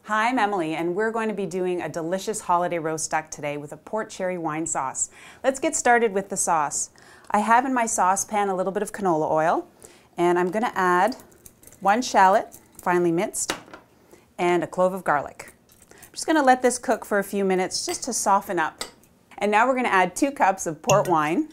Hi, I'm Emily, and we're going to be doing a delicious holiday roast duck today with a port cherry wine sauce. Let's get started with the sauce. I have in my saucepan a little bit of canola oil, and I'm going to add 1 shallot, finely minced, and a clove of garlic. I'm just going to let this cook for a few minutes just to soften up. And now we're going to add 2 cups of port wine.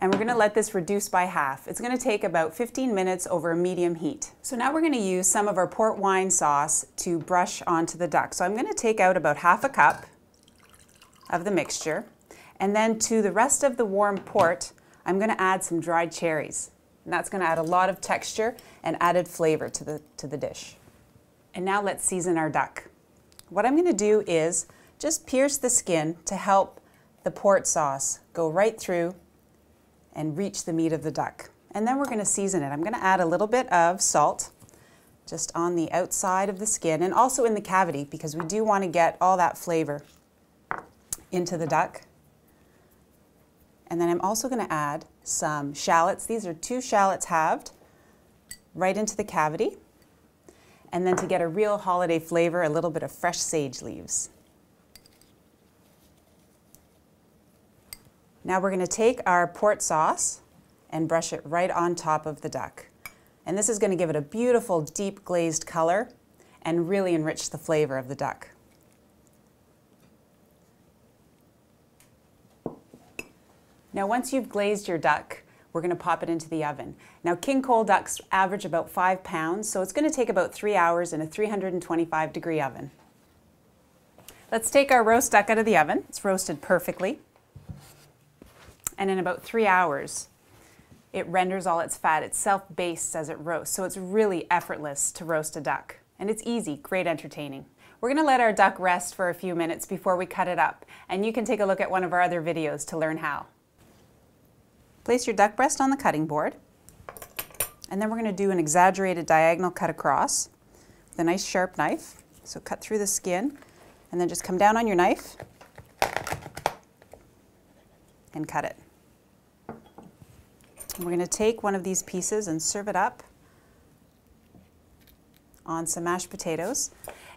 And we're going to let this reduce by half. It's going to take about 15 minutes over a medium heat. So now we're going to use some of our port wine sauce to brush onto the duck. So I'm going to take out about half a cup of the mixture. And then to the rest of the warm port, I'm going to add some dried cherries. And that's going to add a lot of texture and added flavor to the dish. And now let's season our duck. What I'm going to do is just pierce the skin to help the port sauce go right through and reach the meat of the duck. And then we're going to season it. I'm going to add a little bit of salt just on the outside of the skin and also in the cavity because we do want to get all that flavor into the duck. And then I'm also going to add some shallots. These are 2 shallots halved right into the cavity. And then to get a real holiday flavor, a little bit of fresh sage leaves. Now we're going to take our port sauce and brush it right on top of the duck. And this is going to give it a beautiful deep glazed color and really enrich the flavor of the duck. Now once you've glazed your duck, we're going to pop it into the oven. Now King Cole ducks average about 5 pounds, so it's going to take about 3 hours in a 325-degree oven. Let's take our roast duck out of the oven. It's roasted perfectly. And in about 3 hours, it renders all its fat. It self-bastes as it roasts, so it's really effortless to roast a duck. And it's easy, great entertaining. We're going to let our duck rest for a few minutes before we cut it up, and you can take a look at one of our other videos to learn how. Place your duck breast on the cutting board, and then we're going to do an exaggerated diagonal cut across with a nice sharp knife. So cut through the skin, and then just come down on your knife and cut it. And we're going to take one of these pieces and serve it up on some mashed potatoes.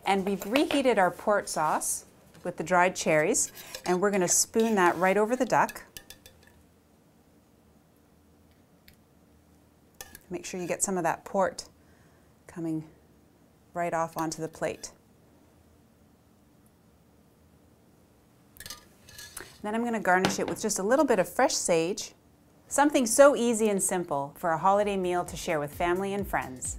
And we've reheated our port sauce with the dried cherries, and we're going to spoon that right over the duck. Make sure you get some of that port coming right off onto the plate. Then I'm going to garnish it with just a little bit of fresh sage. Something so easy and simple for a holiday meal to share with family and friends.